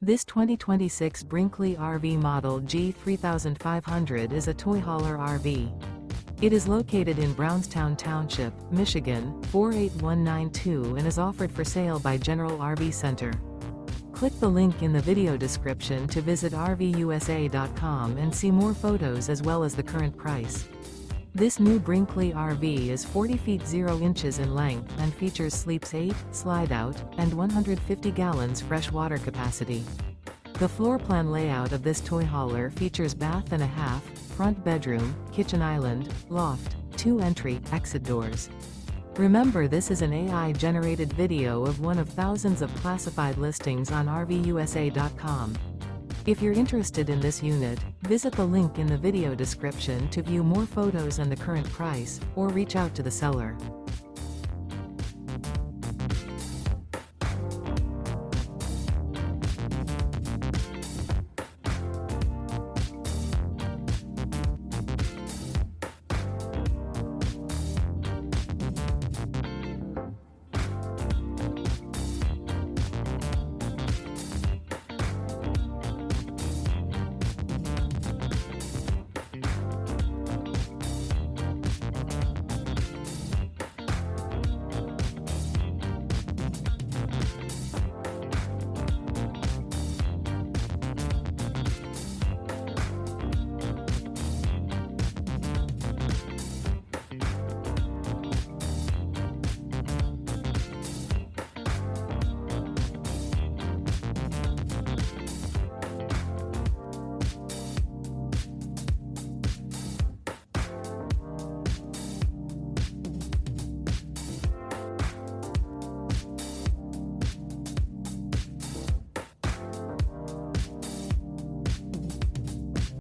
This 2026 Brinkley RV Model G 3500 is a toy hauler RV. It is located in Brownstown Township, Michigan, 48192 and is offered for sale by General RV Center. Click the link in the video description to visit RVUSA.com and see more photos as well as the current price. This new Brinkley RV is 40 feet 0 inches in length and features sleeps 8, slide-out, and 150 gallons fresh water capacity. The floor plan layout of this toy hauler features bath and a half, front bedroom, kitchen island, loft, 2 entry/exit doors. Remember, this is an AI-generated video of one of thousands of classified listings on RVUSA.com. If you're interested in this unit, visit the link in the video description to view more photos and the current price, or reach out to the seller.